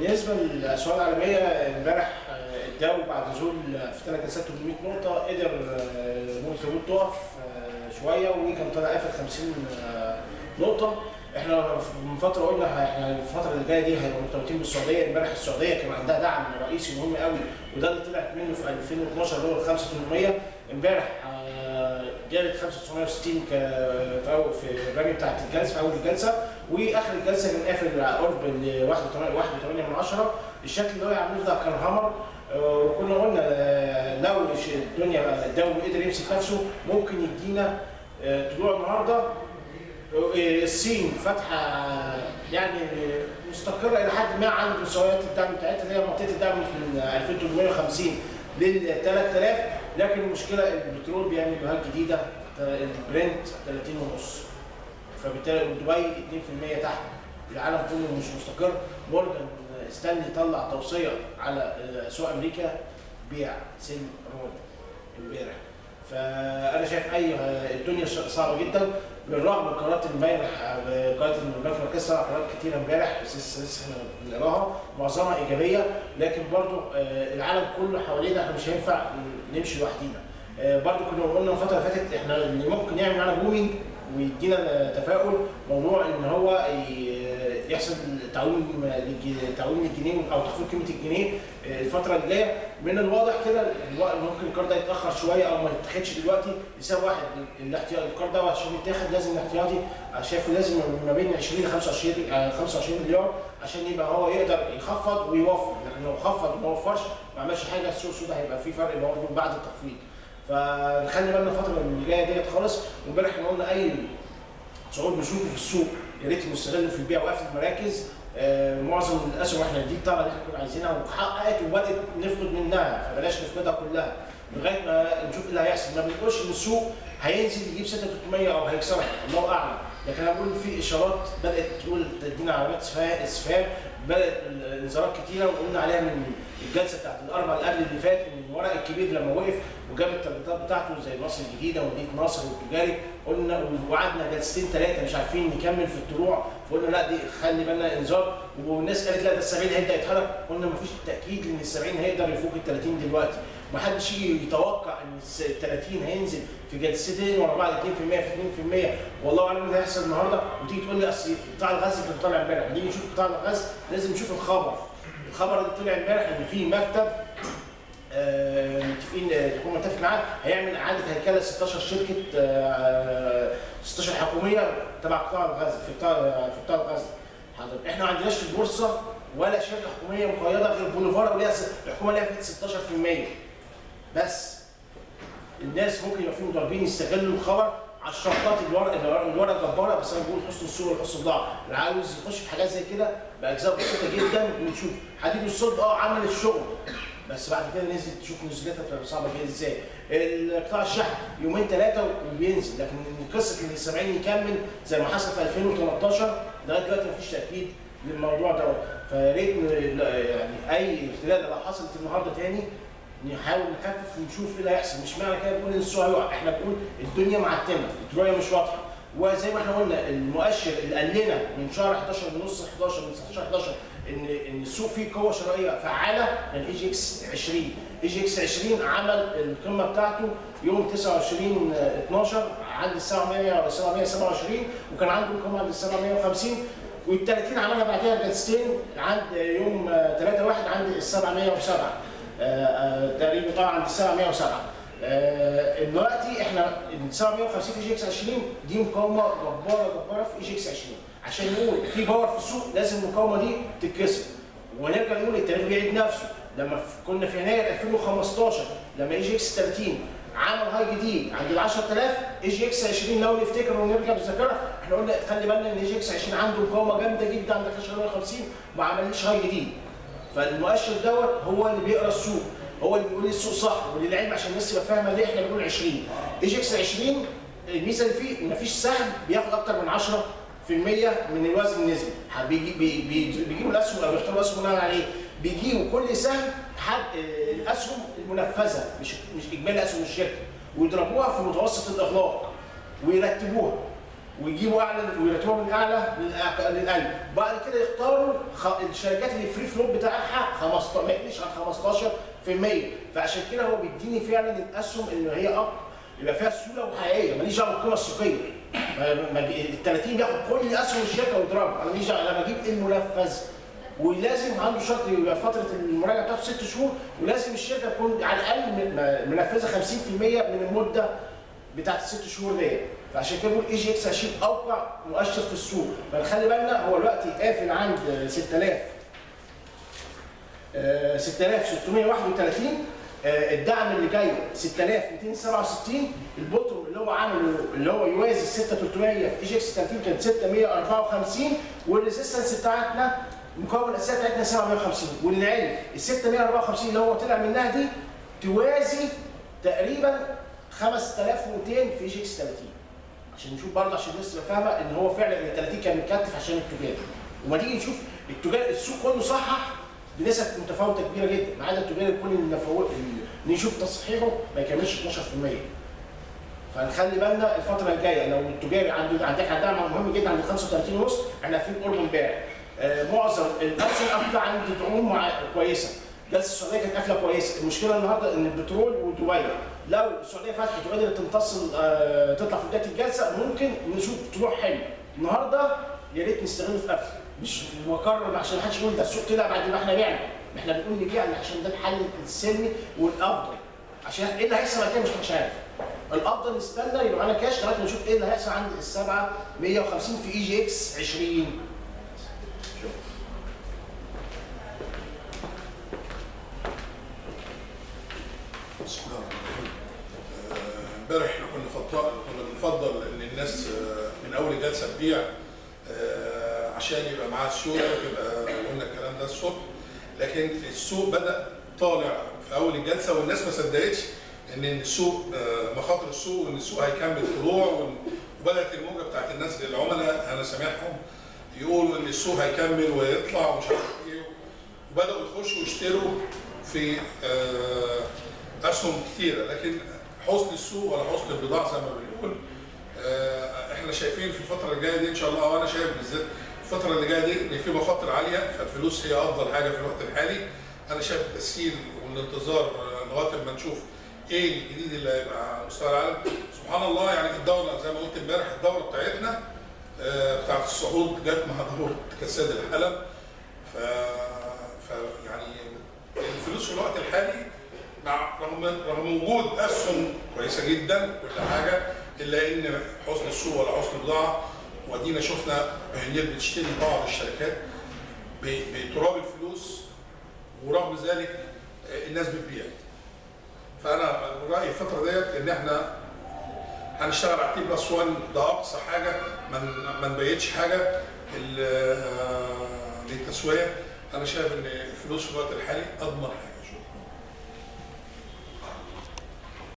بالنسبه للاسواق العالميه امبارح الداو بعد نزول في 3 جلسات 800 نقطه قدر ممكن تقف شويه وكان طالع قافل 50 نقطه. احنا من فتره قلنا احنا الفتره اللي جايه دي هيبقوا مرتبطين بالسعوديه. امبارح السعوديه كان عندها دعم رئيسي مهم قوي وده اللي طلعت منه في 2012 اللي هو ال 5800. امبارح جابت 5960 في الرمي بتاعت الجلسه في اول الجلسه، واخر الجلسه كان قافل قرب ال 1.8 الشكل اللي هو يعمله ده كان همر. وكنا قلنا لو الدنيا الدوري قدر يمسك نفسه ممكن يدينا طلوع النهارده. الصين فاتحه يعني مستقره الى حد ما عند مستويات الدعم بتاعتها اللي هي منطقه الدعم من 2850 لل 3000، لكن المشكله البترول بيعمل جهات جديده البرنت 30.5، فبالتالي دبي 2% تحت، العالم كله مش مستقر. مورجان ستانلي طلع توصيه على سوق امريكا بيع سيل رول امبارح. فانا شايف الدنيا صعبه جدا بالرغم من قرارات امبارح. قرارات البنك المركزي طلع قرارات كتيره امبارح لسه احنا بنقراها معظمها ايجابيه، لكن برضو العالم كله حوالينا احنا مش هينفع نمشي لوحدينا. برضو كنا قلنا الفتره اللي فاتت احنا اللي ممكن يعمل معانا بومينج ويدينا تفاؤل موضوع ان هو يحصل تعويم للجنيه او تخفيض قيمه الجنيه الفتره اللي جايه. من الواضح كده ممكن القرار ده يتاخر شويه او ما يتاخدش دلوقتي لسبب واحد، الاحتياطي القرار ده عشان يتاخد لازم الاحتياطي شايفه لازم ما بين 20 ل 25 مليار عشان يبقى هو يقدر يخفض ويوفر، لكن لو خفض وما وفرش ما عملش حاجه السوق السوداء هيبقى في فرق برضه بعد التخفيض. فنخلي بالنا الفتره اللي جايه ديت خالص. وامبارح احنا قلنا اي صعود بنشوفه في السوق يا ريت نستغله في البيع وقفل المراكز. معظم الاسهم احنا دي الطلعه اللي احنا كنا عايزينها وحققت وبدات نفقد منها، فبلاش نفقدها كلها لغايه ما نشوف ايه اللي هيحصل. ما بنقولش ان السوق هينزل يجيب 6300 او هيكسرها، الله اعلم، لكن انا بقول في اشارات بدات تقول تدينا علامات اسفهام، بدات انذارات كتيره وقلنا عليها من الجلسه بتاعت الاربع اللي قبل اللي فات ان الورق الكبير لما وقف وجاب التربيطات بتاعته زي مصر الجديده ومدينه نصر والتجاري قلنا وقعدنا جلستين ثلاثه مش عارفين نكمل في الطلوع، فقلنا لا دي خلي بالنا انذار. والناس قالت لا ده ال 70 هيبدا يتحرك، قلنا مفيش تاكيد ان ال 70 هيقدر يفوق ال 30 دلوقتي. ما حدش يجي يتوقع ان ال 30 هينزل في جلستين ورا بعض 2% في 2%، والله اعلم اللي هيحصل النهارده. وتيجي تقول لي اصل قطاع الغاز كان طالع امبارح، نيجي نشوف قطاع الغاز لازم نشوف الخبر اللي طلع امبارح ان في مكتب متفقين الحكومه متفق معاه هيعمل اعاده هيكله 16 شركه 16 حكوميه تبع قطاع الغاز في قطاع الغاز. حضرتك احنا ما عندناش في البورصه ولا شركه حكوميه مقيده غير بوليفارا وليها الحكومه ليها 16%. بس الناس ممكن يبقى في مضاربين يستغلوا الخبر على الشرطات الورقه جباره، بس انا بقول حسن السوق وحسن الضاع، اللي عاوز يخش في حاجات زي كده باجزاء بسيطه جدا بنشوف حديد والصلب عمل الشغل، بس بعد كده نزل تشوف نزلتها بتبقى صعبه جدا ازاي. القطاع الشحن يومين ثلاثه وبينزل، لكن قصه ان ال 70 يكمل زي ما حصل في 2018 لغايه دلوقتي مفيش تاكيد للموضوع دوت. فيا ريت يعني اي اختلاف لو حصلت النهارده تاني نحاول نخفف ونشوف ايه اللي هيحصل. مش معنى كده بنقول ان السوق هيقع، احنا بنقول الدنيا معتمه، الدنيا مش واضحه، وزي ما احنا قلنا المؤشر اللي قال لنا من شهر 11 من نص 11 من 19 11 ان السوق فيه قوه شرائيه فعاله، الاي جي اكس 20. اي جي اكس 20 عمل القمه بتاعته يوم 29 12 عند ال 727 وكان عنده القمه عند ال 750 وال30 عملها بعدها بجلستين عند يوم 3 1 عند ال 707 تقريبا طبعا عند ال 707. دلوقتي احنا ال 750 في اي جي اكس 20 دي مقاومه جباره في اي جي اكس 20، عشان نقول في باور في السوق لازم المقاومه دي تتكسر. ونرجع نقول التاريخ بيعيد نفسه، لما كنا في يناير 2015 لما اي جي اكس 30 عمل هاي جديد عند ال 10000 اي جي اكس 20 لو نفتكر ونرجع بالذاكره احنا قلنا خلي بالنا ان اي جي اكس 20 عنده مقاومه جامده جدا عند 150 وما عملش هاي جديد. فالمؤشر دوت هو اللي بيقرا السوق، هو اللي بيقول السوق صح وللعلم عشان الناس تبقى فاهمه ليه احنا بنقول 20. اي جي اكس 20 الميزه اللي فيه ان مفيش سهم بياخد اكتر من 10% من الوزن النسبي، بيجيبوا الاسهم او بيختاروا الاسهم بناء عليه، بيجيبوا كل سهم الاسهم المنفذه مش اجمالي اسهم الشركه ويضربوها في متوسط الاغلاق ويرتبوها ويجيبوا اعلى ويرتبوا من اعلى للاقل. بعد كده يختاروا الشركات اللي الفري فلوت بتاعها 15 ما يقلش عن 15%. فعشان كده هو بيديني فعلا الاسهم ان هي يبقى فيها سيوله وحقيقيه، ماليش دعوه بالقيمه السوقيه. ال 30 بياخد كل اسهم الشركه ويضربها، انا ماليش دعوه، انا بجيب المنفذ. ولازم عنده شرط يبقى فتره المراجعه بتاعته 6 شهور، ولازم الشركه تكون على الاقل منفذه 50% من المده بتاعت ال6 شهور ديت. فعشان كده بقول اي جي اكس 20 اوقع مؤشر في السوق. فنخلي بالنا هو الوقت قافل عند 6631. الدعم اللي جاي 6267. البوتوم اللي هو عامله اللي هو يوازي 6300 في اي جي اكس 30 كانت 654. والريزيستنس بتاعتنا المقاومه الاساسيه بتاعتنا 750. وللعلم ال 654 اللي هو طلع منها دي توازي تقريبا 5200 في اي جي اكس 30. عشان نشوف برضه، عشان الناس تبقى فاهمه ان هو فعلا ال 30 كان متكتف عشان التجار. وما تيجي نشوف التجار السوق كله صحح بنسب متفاوته كبيره جدا، ما عدا التجار كل اللي نشوف تصحيحه ما يكملش 12%. فنخلي بالنا الفتره الجايه لو التجار عندك دعم مهم جدا عند 35 ونص، احنا في قرب امبارح. معظم الاسهم قافله عند دعوم كويسه. جلسه السعوديه كانت قافله كويسه، المشكله النهارده ان البترول ودبي لو السعوديه فتحت وقدرت تمتص تطلع في بدايه الجلسه ممكن نشوف طلوع حلو. النهارده يا ريت نستغله في قفل، مش بكرر عشان ما حدش يقول ده السوق طلع بعد ما احنا بعنا. احنا بنقول نبيع عشان ده الحل السلمي والافضل. عشان ايه اللي هيحصل بعد كده مش عارف. الافضل نستنى يبقى معانا كاش لغايه ما نشوف ايه اللي هيحصل عند ال 750 في اي جي اكس 20. بسم الله الرحمن الرحيم. امبارح احنا كنا بنفضل ان الناس من اول الجلسه تبيع عشان يبقى معاها سيوله وتبقى قلنا الكلام ده الصبح. لكن السوق بدا طالع في اول الجلسه والناس ما صدقتش ان السوق مخاطر السوق وان السوق هيكمل طلوع. وبدات الموجه بتاعت الناس العملاء انا سامعهم يقولوا ان السوق هيكمل ويطلع ومش عارف ايه، وبداوا يخشوا يشتروا في اسهم كثيره. لكن حسن السوق ولا حسن البضاعه زي ما بنقول. احنا شايفين في الفتره الجايه دي ان شاء الله، وانا شايف بالذات الفتره اللي جايه دي ان في مخاطر عاليه، فالفلوس هي افضل حاجه في الوقت الحالي. انا شايف التسهيل والانتظار لغايه ما نشوف ايه الجديد اللي هيبقى على مستوى العالم. سبحان الله، يعني الدوره زي ما قلت امبارح الدوره بتاعتنا بتاعت الصعود جت مع دوره كساد الحلب. يعني الفلوس في الوقت الحالي رغم وجود اسهم كويسه جدا كل حاجه، الا ان حسن السوق ولا حسن البضاعه. ودينا شفنا هي بتشتري بعض الشركات بتراب الفلوس ورغم ذلك الناس بتبيع. فانا رايي الفتره ديت ان احنا هنشتغل على تي بلس 1، ده اقصى حاجه، ما نبيتش حاجه للتسويه. انا شايف ان الفلوس في الوقت الحالي اضمن حاجه.